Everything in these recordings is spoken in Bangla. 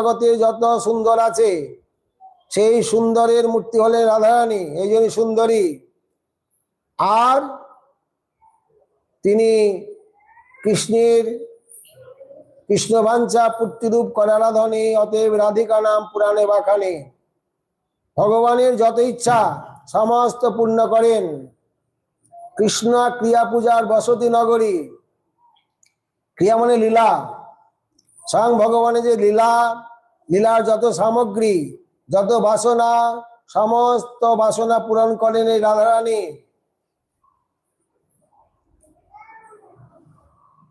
জগতে যত সুন্দর আছে সেই সুন্দরের মূর্তি হলেন রাধারানী, এই জন্য সুন্দরী। আর তিনি কৃষ্ণের কৃষ্ণবাঞ্ছা পূর্তিরূপ করারাধনে, অতএব রাধিকা নাম পুরাণে বাখানে। ভগবানের যত ইচ্ছা সমস্ত পূর্ণ করেন। কৃষ্ণ ক্রিয়া পূজার বসতি নগরী। ক্রিয়া মানে লীলা, স্বয়ং ভগবানের যে লীলা, লীলার যত সামগ্রী, যত বাসনা, সমস্ত বাসনা পূরণ করেন এই রাধারানী।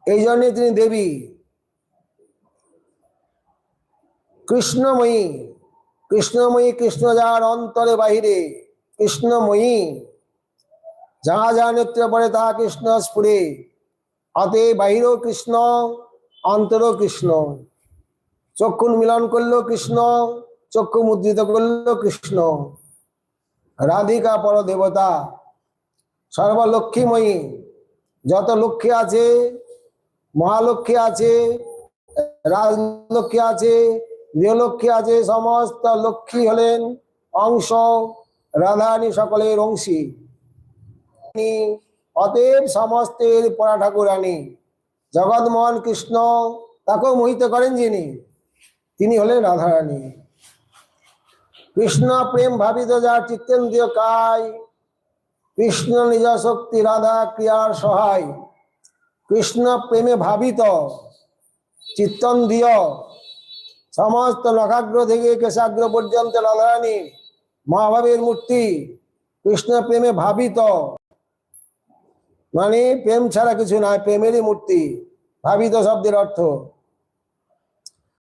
এই জন্যে তিনি দেবী কৃষ্ণময়ী। কৃষ্ণময়ী, কৃষ্ণ যার অন্তরে বাহিরে কৃষ্ণময়ী, যাহা যা নেত্র পড়ে তাহা কৃষ্ণ স্ফুরে। অতএব বাহিরও কৃষ্ণ, অন্তরও কৃষ্ণ। চক্ষু মিলন করলো কৃষ্ণ, চক্ষু মুদ্রিত করলো কৃষ্ণ। রাধিকা পর দেবতা, সর্বলক্ষ্মীময়ী। যত লক্ষ্মী আছে, মহালক্ষ্মী আছে, রাজলক্ষ্মী আছে, গৃহলক্ষ্মী আছে, সমস্ত লক্ষ্মী হলেন অংশ রাধারানী, সকলের অংশী। অতএব সমস্তের পরা ঠাকুরানী। জগৎমোহন কৃষ্ণ তাকেও মোহিত করেন যিনি, তিনি হলেন রাধারানী। কৃষ্ণ প্রেম ভাবিত যার চিত্তেন্দ্রিয় কায়, কৃষ্ণ নিজ শক্তি রাধা ক্রিয়ার সহায়। কৃষ্ণ প্রেমে ভাবিত চিত্তেন্দ্রিয়, সমস্ত নখাগ্র থেকে কেশাগ্র পর্যন্ত রাধারানী মহাভাবের মূর্তি। কৃষ্ণ প্রেমে ভাবিত মানে প্রেম ছাড়া কিছু নয়, প্রেমেরই মূর্তি। ভাবিত শব্দের অর্থ